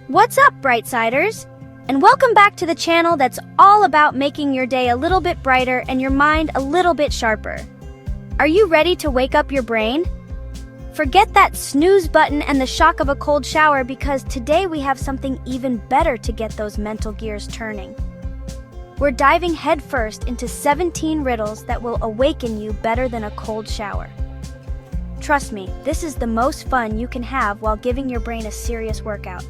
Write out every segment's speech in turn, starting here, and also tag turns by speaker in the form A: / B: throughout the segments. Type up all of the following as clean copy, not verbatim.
A: What's up, Brightsiders? And welcome back to the channel that's all about making your day a little bit brighter and your mind a little bit sharper. Are you ready to wake up your brain? Forget that snooze button and the shock of a cold shower, because today we have something even better to get those mental gears turning. We're diving headfirst into 17 riddles that will awaken you better than a cold shower. Trust me, this is the most fun you can have while giving your brain a serious workout.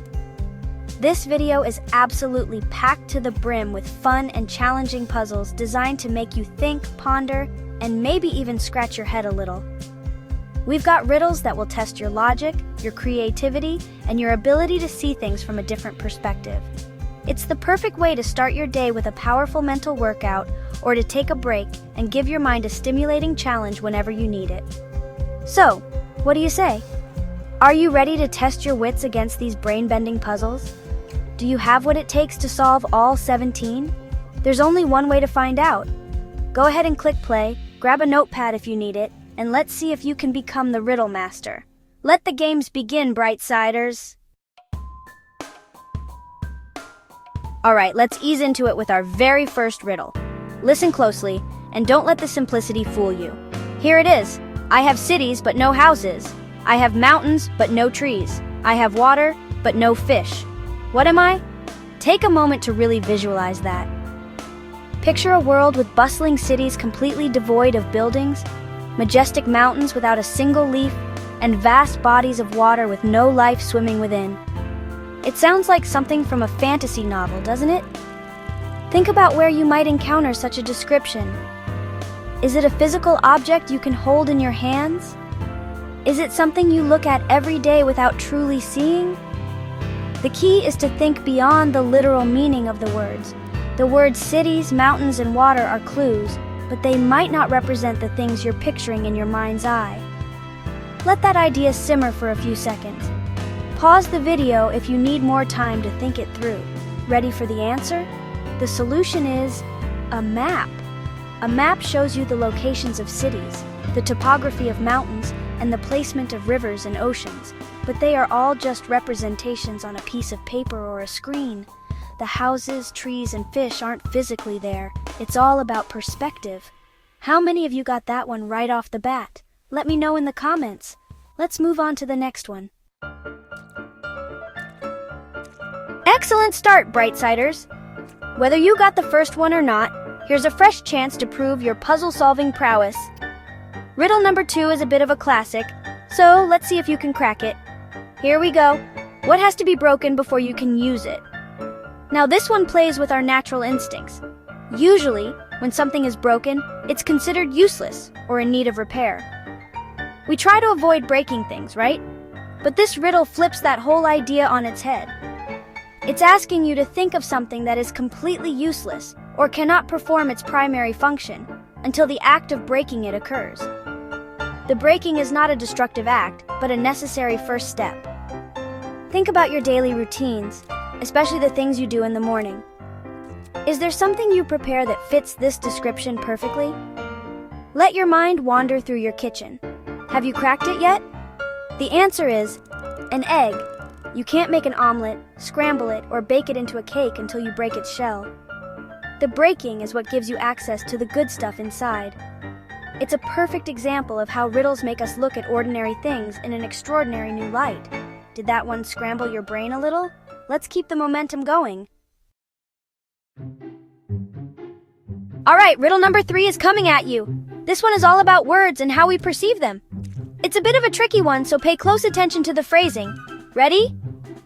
A: This video is absolutely packed to the brim with fun and challenging puzzles designed to make you think, ponder, and maybe even scratch your head a little. We've got riddles that will test your logic, your creativity, and your ability to see things from a different perspective. It's the perfect way to start your day with a powerful mental workout, or to take a break and give your mind a stimulating challenge whenever you need it. So, what do you say? Are you ready to test your wits against these brain-bending puzzles? Do you have what it takes to solve all 17? There's only one way to find out. Go ahead and click play, grab a notepad if you need it, and let's see if you can become the riddle master. Let the games begin, Brightsiders. Alright, let's ease into it with our very first riddle. Listen closely, and don't let the simplicity fool you. Here it is. I have cities, but no houses. I have mountains, but no trees. I have water, but no fish. What am I? Take a moment to really visualize that. Picture a world with bustling cities completely devoid of buildings, majestic mountains without a single leaf, and vast bodies of water with no life swimming within. It sounds like something from a fantasy novel, doesn't it? Think about where you might encounter such a description. Is it a physical object you can hold in your hands? Is it something you look at every day without truly seeing? The key is to think beyond the literal meaning of the words. The words cities, mountains, and water are clues, but they might not represent the things you're picturing in your mind's eye. Let that idea simmer for a few seconds. Pause the video if you need more time to think it through. Ready for the answer? The solution is a map. A map shows you the locations of cities, the topography of mountains, and the placement of rivers and oceans. But they are all just representations on a piece of paper or a screen. The houses, trees, and fish aren't physically there. It's all about perspective. How many of you got that one right off the bat? Let me know in the comments. Let's move on to the next one. Excellent start, Brightsiders! Whether you got the first one or not, here's a fresh chance to prove your puzzle-solving prowess. Riddle number 2 is a bit of a classic, so let's see if you can crack it. Here we go. What has to be broken before you can use it? Now this one plays with our natural instincts. Usually, when something is broken, it's considered useless or in need of repair. We try to avoid breaking things, right? But this riddle flips that whole idea on its head. It's asking you to think of something that is completely useless or cannot perform its primary function until the act of breaking it occurs. The breaking is not a destructive act, but a necessary first step. Think about your daily routines, especially the things you do in the morning. Is there something you prepare that fits this description perfectly? Let your mind wander through your kitchen. Have you cracked it yet? The answer is an egg. You can't make an omelet, scramble it, or bake it into a cake until you break its shell. The breaking is what gives you access to the good stuff inside. It's a perfect example of how riddles make us look at ordinary things in an extraordinary new light. Did that one scramble your brain a little? Let's keep the momentum going. Alright, riddle number 3 is coming at you. This one is all about words and how we perceive them. It's a bit of a tricky one, so pay close attention to the phrasing. Ready?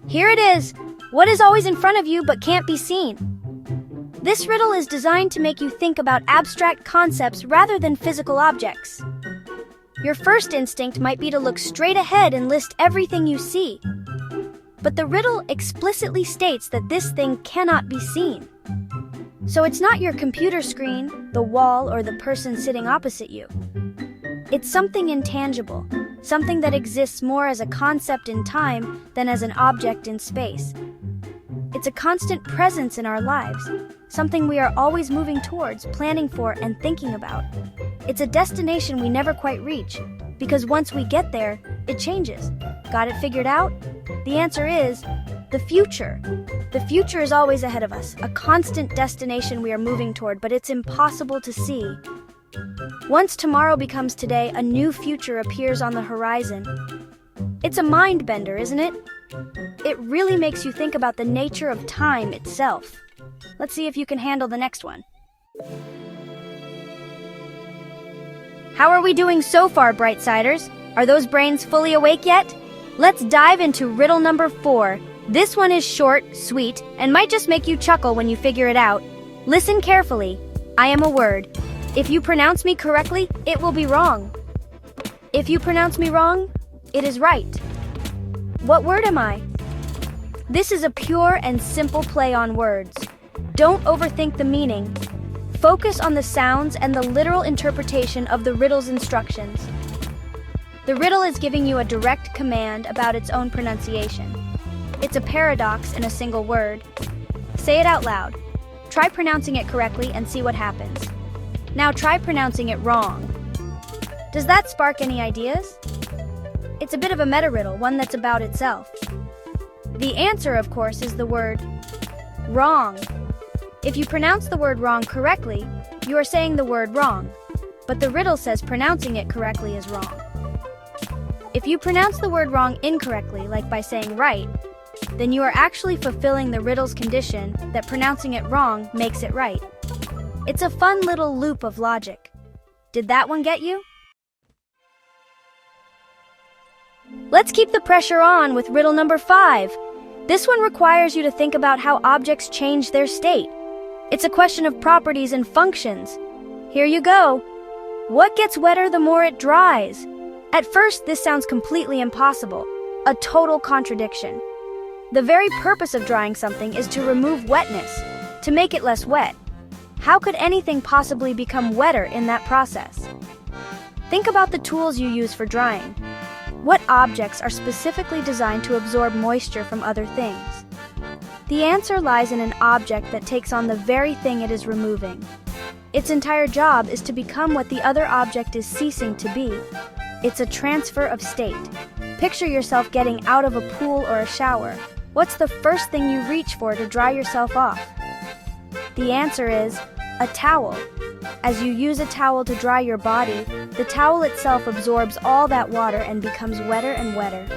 A: Here it is. What is always in front of you but can't be seen? This riddle is designed to make you think about abstract concepts rather than physical objects. Your first instinct might be to look straight ahead and list everything you see. But the riddle explicitly states that this thing cannot be seen. So it's not your computer screen, the wall, or the person sitting opposite you. It's something intangible, something that exists more as a concept in time than as an object in space. It's a constant presence in our lives, something we are always moving towards, planning for, and thinking about. It's a destination we never quite reach, because once we get there, it changes. Got it figured out? The answer is The future. The future is always ahead of us, a constant destination we are moving toward, but it's impossible to see. Once tomorrow becomes today, a new future appears on the horizon. It's a mind bender, isn't it? It really makes you think about the nature of time itself. Let's see if you can handle the next one. How are we doing so far, Brightsiders? Are those brains fully awake yet? Let's dive into riddle number 4. This one is short, sweet, and might just make you chuckle when you figure it out. Listen carefully. I am a word. If you pronounce me correctly, it will be wrong. If you pronounce me wrong, it is right. What word am I? This is a pure and simple play on words. Don't overthink the meaning. Focus on the sounds and the literal interpretation of the riddle's instructions. The riddle is giving you a direct command about its own pronunciation. It's a paradox in a single word. Say it out loud. Try pronouncing it correctly and see what happens. Now try pronouncing it wrong. Does that spark any ideas? It's a bit of a meta riddle, one that's about itself. The answer, of course, is the word wrong. If you pronounce the word wrong correctly, you are saying the word wrong, but the riddle says pronouncing it correctly is wrong. If you pronounce the word wrong incorrectly, like by saying right, then you are actually fulfilling the riddle's condition that pronouncing it wrong makes it right. It's a fun little loop of logic. Did that one get you? Let's keep the pressure on with riddle number 5. This one requires you to think about how objects change their state. It's a question of properties and functions. Here you go. What gets wetter the more it dries? At first, this sounds completely impossible, a total contradiction. The very purpose of drying something is to remove wetness, to make it less wet. How could anything possibly become wetter in that process? Think about the tools you use for drying. What objects are specifically designed to absorb moisture from other things? The answer lies in an object that takes on the very thing it is removing. Its entire job is to become what the other object is ceasing to be. It's a transfer of state. Picture yourself getting out of a pool or a shower. What's the first thing you reach for to dry yourself off? The answer is a towel. As you use a towel to dry your body, the towel itself absorbs all that water and becomes wetter and wetter.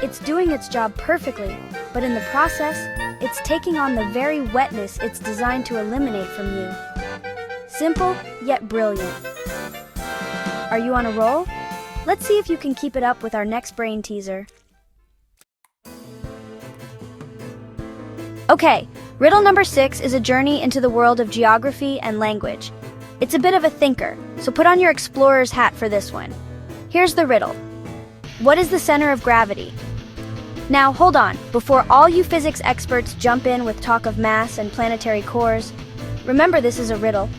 A: It's doing its job perfectly, but in the process, it's taking on the very wetness it's designed to eliminate from you. Simple, yet brilliant. Are you on a roll? Let's see if you can keep it up with our next brain teaser. Okay, riddle number 6 is a journey into the world of geography and language. It's a bit of a thinker, so put on your explorer's hat for this one. Here's the riddle. What is the center of gravity? Now, hold on. Before all you physics experts jump in with talk of mass and planetary cores, remember this is a riddle.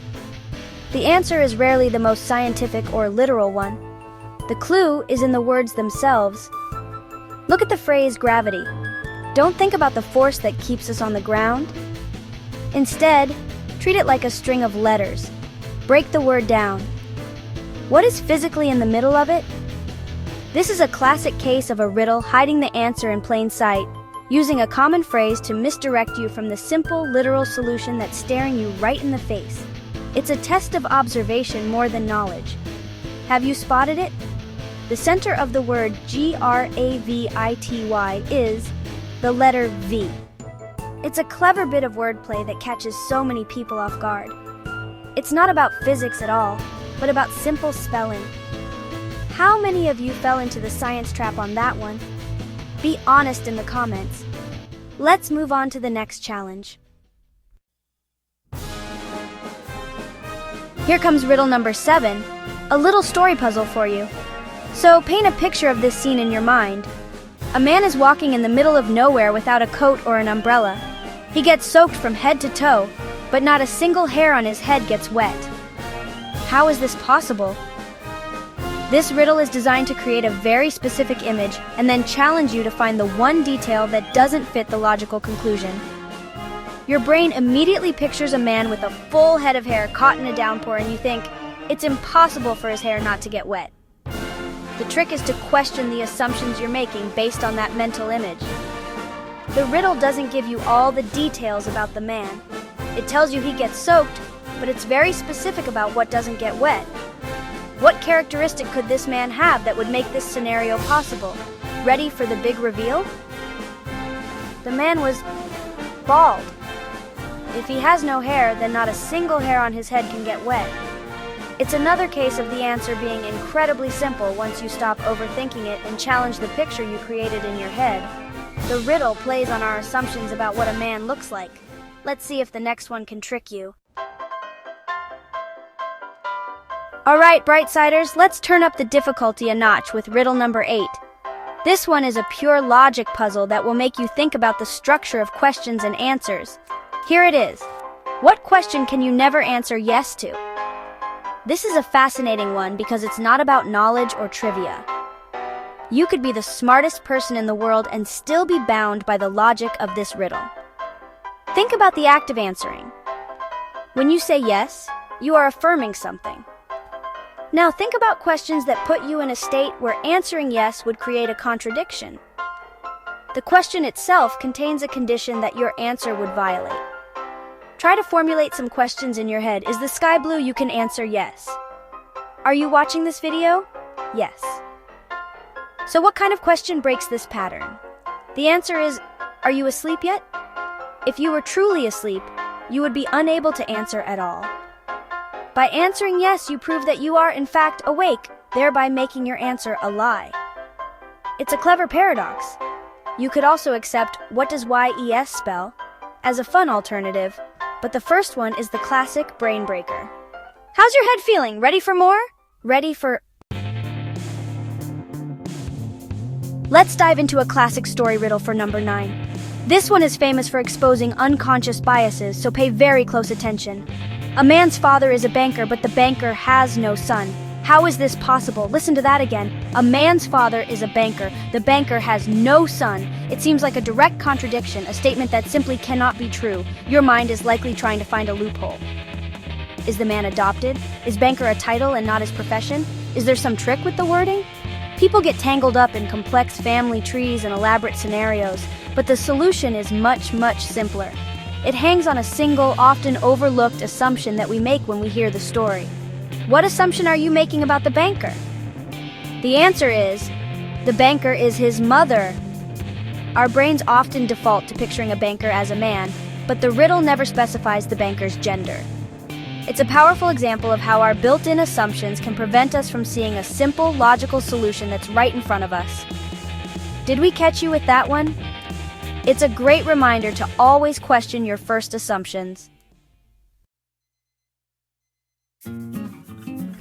A: The answer is rarely the most scientific or literal one. The clue is in the words themselves. Look at the phrase gravity. Don't think about the force that keeps us on the ground. Instead, treat it like a string of letters. Break the word down. What is physically in the middle of it? This is a classic case of a riddle hiding the answer in plain sight, using a common phrase to misdirect you from the simple, literal solution that's staring you right in the face. It's a test of observation more than knowledge. Have you spotted it? The center of the word gravity is the letter V. It's a clever bit of wordplay that catches so many people off guard. It's not about physics at all, but about simple spelling. How many of you fell into the science trap on that one? Be honest in the comments. Let's move on to the next challenge. Here comes riddle number 7, a little story puzzle for you. So paint a picture of this scene in your mind. A man is walking in the middle of nowhere without a coat or an umbrella. He gets soaked from head to toe, but not a single hair on his head gets wet. How is this possible? This riddle is designed to create a very specific image and then challenge you to find the one detail that doesn't fit the logical conclusion. Your brain immediately pictures a man with a full head of hair caught in a downpour and you think, it's impossible for his hair not to get wet. The trick is to question the assumptions you're making based on that mental image. The riddle doesn't give you all the details about the man. It tells you he gets soaked, but it's very specific about what doesn't get wet. What characteristic could this man have that would make this scenario possible? Ready for the big reveal? The man was bald. If he has no hair, then not a single hair on his head can get wet. It's another case of the answer being incredibly simple once you stop overthinking it and challenge the picture you created in your head. The riddle plays on our assumptions about what a man looks like. Let's see if the next one can trick you. Alright, Brightsiders, let's turn up the difficulty a notch with riddle number 8. This one is a pure logic puzzle that will make you think about the structure of questions and answers. Here it is. What question can you never answer yes to? This is a fascinating one because it's not about knowledge or trivia. You could be the smartest person in the world and still be bound by the logic of this riddle. Think about the act of answering. When you say yes, you are affirming something. Now think about questions that put you in a state where answering yes would create a contradiction. The question itself contains a condition that your answer would violate. Try to formulate some questions in your head. Is the sky blue? You can answer yes. Are you watching this video? Yes. So what kind of question breaks this pattern? The answer is, are you asleep yet? If you were truly asleep, you would be unable to answer at all. By answering yes, you prove that you are in fact awake, thereby making your answer a lie. It's a clever paradox. You could also accept what does YES spell as a fun alternative, but the first one is the classic brain breaker. How's your head feeling? Ready for more? Ready for... Let's dive into a classic story riddle for number 9. This one is famous for exposing unconscious biases, so pay very close attention. A man's father is a banker, but the banker has no son. How is this possible? Listen to that again. A man's father is a banker. The banker has no son. It seems like a direct contradiction, a statement that simply cannot be true. Your mind is likely trying to find a loophole. Is the man adopted? Is banker a title and not his profession? Is there some trick with the wording? People get tangled up in complex family trees and elaborate scenarios, but the solution is much, much simpler. It hangs on a single, often overlooked assumption that we make when we hear the story. What assumption are you making about the banker? The answer is, the banker is his mother. Our brains often default to picturing a banker as a man, but the riddle never specifies the banker's gender. It's a powerful example of how our built-in assumptions can prevent us from seeing a simple, logical solution that's right in front of us. Did we catch you with that one? It's a great reminder to always question your first assumptions.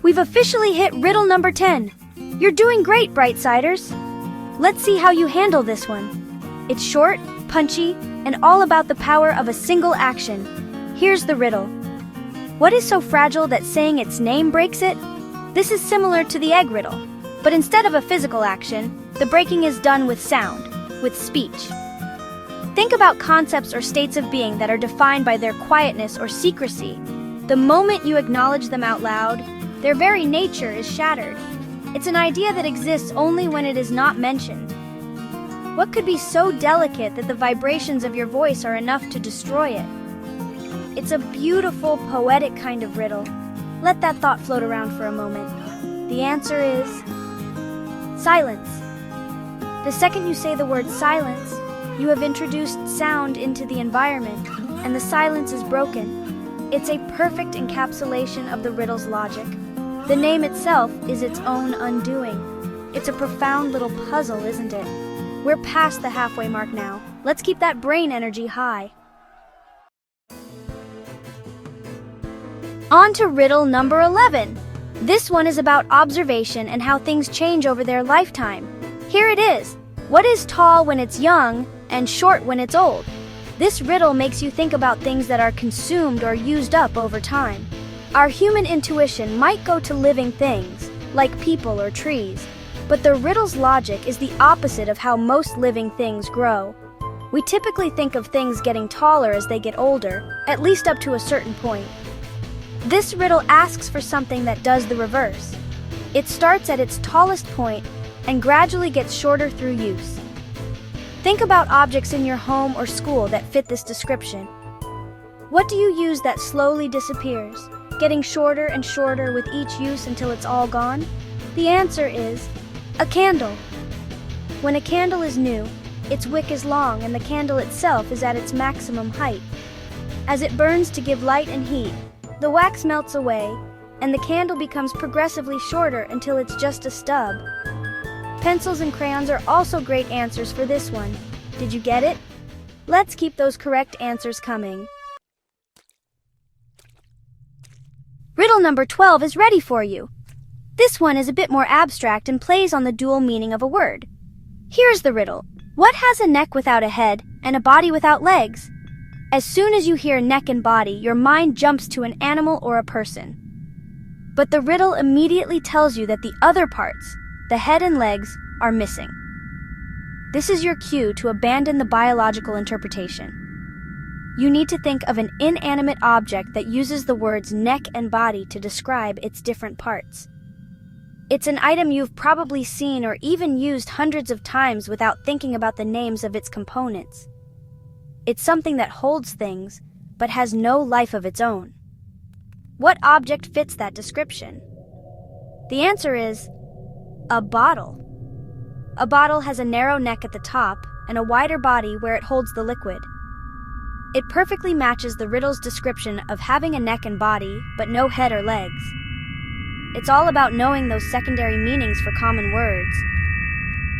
A: We've officially hit riddle number 10. You're doing great, Brightsiders. Let's see how you handle this one. It's short, punchy, and all about the power of a single action. Here's the riddle. What is so fragile that saying its name breaks it? This is similar to the egg riddle, but instead of a physical action, the breaking is done with sound, with speech. Think about concepts or states of being that are defined by their quietness or secrecy. The moment you acknowledge them out loud, their very nature is shattered. It's an idea that exists only when it is not mentioned. What could be so delicate that the vibrations of your voice are enough to destroy it? It's a beautiful, poetic kind of riddle. Let that thought float around for a moment. The answer is silence. The second you say the word silence, you have introduced sound into the environment, and the silence is broken. It's a perfect encapsulation of the riddle's logic. The name itself is its own undoing. It's a profound little puzzle, isn't it? We're past the halfway mark now. Let's keep that brain energy high. On to riddle number 11. This one is about observation and how things change over their lifetime. Here it is. What is tall when it's young and short when it's old? This riddle makes you think about things that are consumed or used up over time. Our human intuition might go to living things, like people or trees, but the riddle's logic is the opposite of how most living things grow. We typically think of things getting taller as they get older, at least up to a certain point. This riddle asks for something that does the reverse. It starts at its tallest point and gradually gets shorter through use. Think about objects in your home or school that fit this description. What do you use that slowly disappears, getting shorter and shorter with each use until it's all gone? The answer is a candle. When a candle is new, its wick is long and the candle itself is at its maximum height. As it burns to give light and heat, the wax melts away, and the candle becomes progressively shorter until it's just a stub. Pencils and crayons are also great answers for this one. Did you get it? Let's keep those correct answers coming. Riddle number 12 is ready for you. This one is a bit more abstract and plays on the dual meaning of a word. Here's the riddle. What has a neck without a head and a body without legs? As soon as you hear neck and body, your mind jumps to an animal or a person. But the riddle immediately tells you that the other parts, the head and legs, are missing. This is your cue to abandon the biological interpretation. You need to think of an inanimate object that uses the words neck and body to describe its different parts. It's an item you've probably seen or even used hundreds of times without thinking about the names of its components. It's something that holds things, but has no life of its own. What object fits that description? The answer is a bottle. A bottle has a narrow neck at the top and a wider body where it holds the liquid. It perfectly matches the riddle's description of having a neck and body, but no head or legs. It's all about knowing those secondary meanings for common words.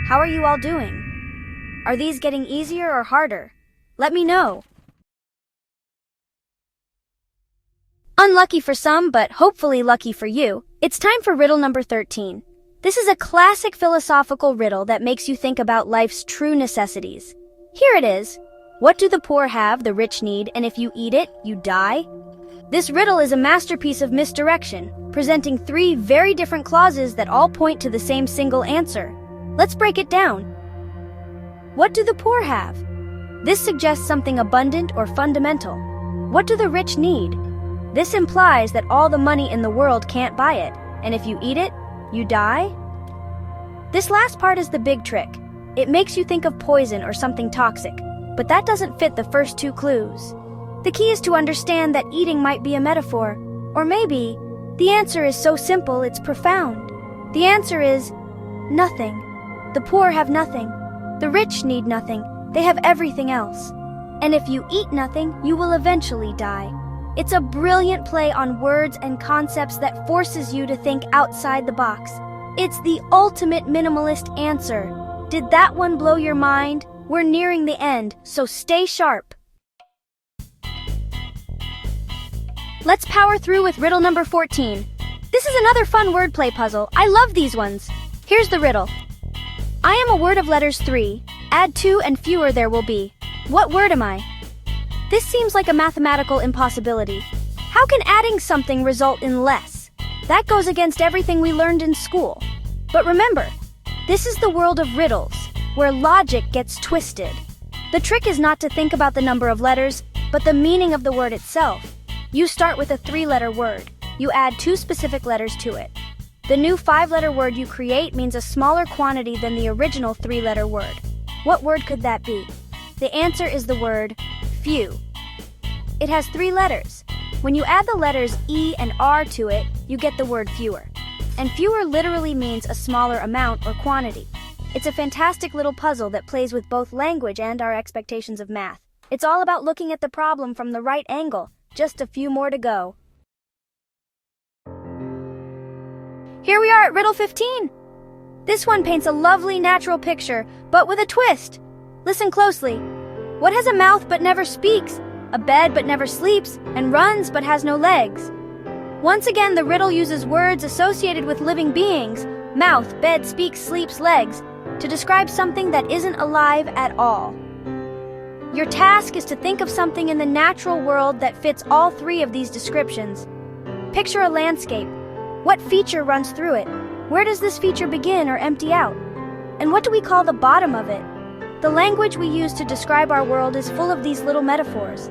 A: How are you all doing? Are these getting easier or harder? Let me know. Unlucky for some, but hopefully lucky for you, it's time for riddle number 13. This is a classic philosophical riddle that makes you think about life's true necessities. Here it is. What do the poor have, the rich need, and if you eat it, you die? This riddle is a masterpiece of misdirection, presenting 3 very different clauses that all point to the same single answer. Let's break it down. What do the poor have? This suggests something abundant or fundamental. What do the rich need? This implies that all the money in the world can't buy it, and if you eat it, you die? This last part is the big trick. It makes you think of poison or something toxic, but that doesn't fit the first 2 clues. The key is to understand that eating might be a metaphor, or maybe the answer is so simple it's profound. The answer is nothing. The poor have nothing. The rich need nothing. They have everything else. And if you eat nothing, you will eventually die. It's a brilliant play on words and concepts that forces you to think outside the box. It's the ultimate minimalist answer. Did that one blow your mind? We're nearing the end, so stay sharp. Let's power through with riddle number 14. This is another fun wordplay puzzle. I love these ones. Here's the riddle. I am a word of letters 3. Add 2 and fewer there will be. What word am I? This seems like a mathematical impossibility. How can adding something result in less? That goes against everything we learned in school. But remember, this is the world of riddles, where logic gets twisted. The trick is not to think about the number of letters, but the meaning of the word itself. You start with a 3-letter word. You add 2 specific letters to it. The new 5-letter word you create means a smaller quantity than the original 3-letter word. What word could that be? The answer is the word few. It has 3 letters. When you add the letters E and R to it, you get the word fewer. And fewer literally means a smaller amount or quantity. It's a fantastic little puzzle that plays with both language and our expectations of math. It's all about looking at the problem from the right angle. Just a few more to go. Here we are at riddle 15. This one paints a lovely natural picture, but with a twist. Listen closely. What has a mouth but never speaks, a bed but never sleeps, and runs but has no legs? Once again, the riddle uses words associated with living beings, mouth, bed, speaks, sleeps, legs, to describe something that isn't alive at all. Your task is to think of something in the natural world that fits all 3 of these descriptions. Picture a landscape. What feature runs through it? Where does this feature begin or empty out? And what do we call the bottom of it? The language we use to describe our world is full of these little metaphors,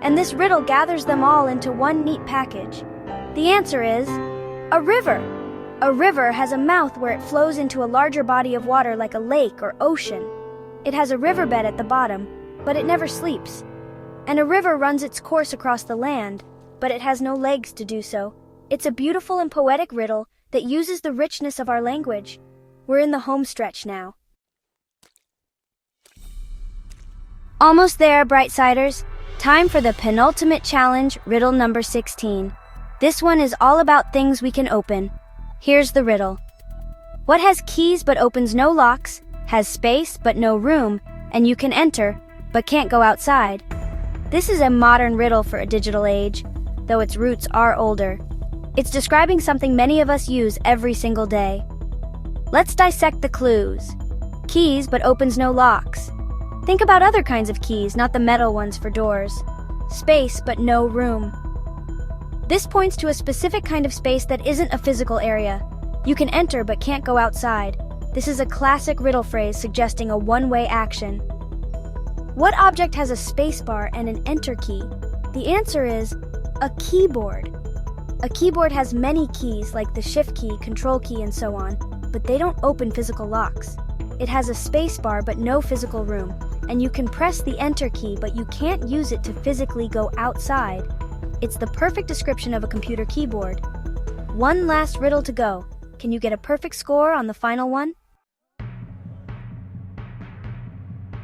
A: and this riddle gathers them all into one neat package. The answer is a river. A river has a mouth where it flows into a larger body of water like a lake or ocean. It has a riverbed at the bottom, but it never sleeps. And a river runs its course across the land, but it has no legs to do so. It's a beautiful and poetic riddle that uses the richness of our language. We're in the home stretch now. Almost there, Brightsiders. Time for the penultimate challenge, riddle number 16. This one is all about things we can open. Here's the riddle. What has keys but opens no locks, has space but no room, and you can enter but can't go outside? This is a modern riddle for a digital age, though its roots are older. It's describing something many of us use every single day. Let's dissect the clues. Keys but opens no locks. Think about other kinds of keys, not the metal ones for doors. Space but no room. This points to a specific kind of space that isn't a physical area. You can enter but can't go outside. This is a classic riddle phrase suggesting a one-way action. What object has a spacebar and an enter key? The answer is a keyboard. A keyboard has many keys like the shift key, control key, and so on, but they don't open physical locks. It has a spacebar but no physical room, and you can press the enter key but you can't use it to physically go outside. It's the perfect description of a computer keyboard. One last riddle to go. Can you get a perfect score on the final one?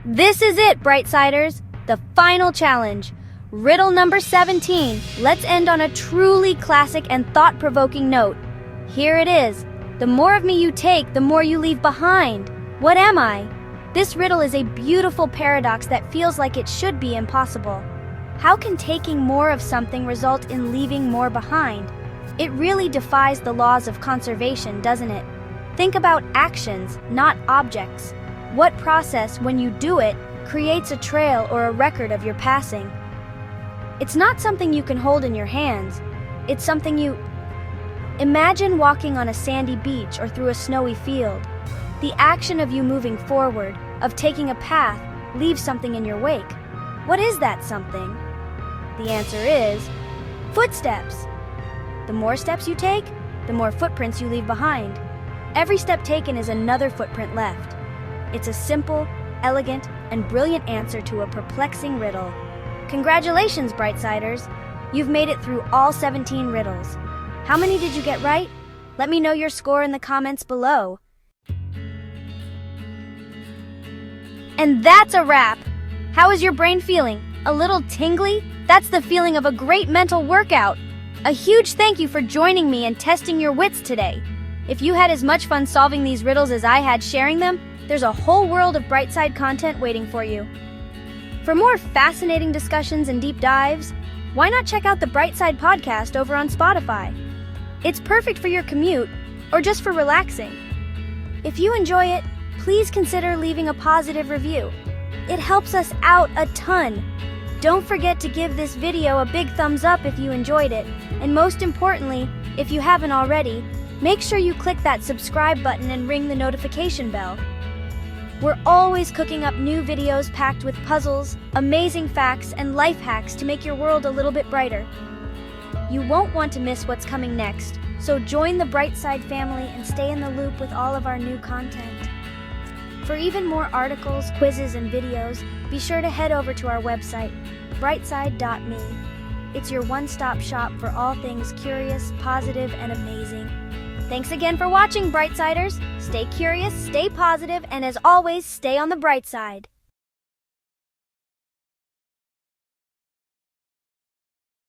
A: This is it, Brightsiders! The final challenge. Riddle number 17. Let's end on a truly classic and thought-provoking note. Here it is. The more of me you take, the more you leave behind. What am I? This riddle is a beautiful paradox that feels like it should be impossible. How can taking more of something result in leaving more behind? It really defies the laws of conservation, doesn't it? Think about actions, not objects. What process, when you do it, creates a trail or a record of your passing? It's not something you can hold in your hands. It's something you... Imagine walking on a sandy beach or through a snowy field. The action of you moving forward, of taking a path, leaves something in your wake. What is that something? The answer is footsteps. The more steps you take, the more footprints you leave behind. Every step taken is another footprint left. It's a simple, elegant, and brilliant answer to a perplexing riddle. Congratulations, Brightsiders! You've made it through all 17 riddles. How many did you get right? Let me know your score in the comments below. And that's a wrap! How is your brain feeling? A little tingly? That's the feeling of a great mental workout! A huge thank you for joining me and testing your wits today. If you had as much fun solving these riddles as I had sharing them, there's a whole world of Brightside content waiting for you. For more fascinating discussions and deep dives, why not check out the Brightside podcast over on Spotify? It's perfect for your commute or just for relaxing. If you enjoy it, please consider leaving a positive review. It helps us out a ton. Don't forget to give this video a big thumbs up if you enjoyed it, and most importantly, if you haven't already, make sure you click that subscribe button and ring the notification bell. We're always cooking up new videos packed with puzzles, amazing facts, and life hacks to make your world a little bit brighter. You won't want to miss what's coming next, so join the Brightside family and stay in the loop with all of our new content. For even more articles, quizzes, and videos, be sure to head over to our website, brightside.me. It's your one-stop shop for all things curious, positive, and amazing. Thanks again for watching, Brightsiders. Stay curious, stay positive, and as always, stay on the bright side.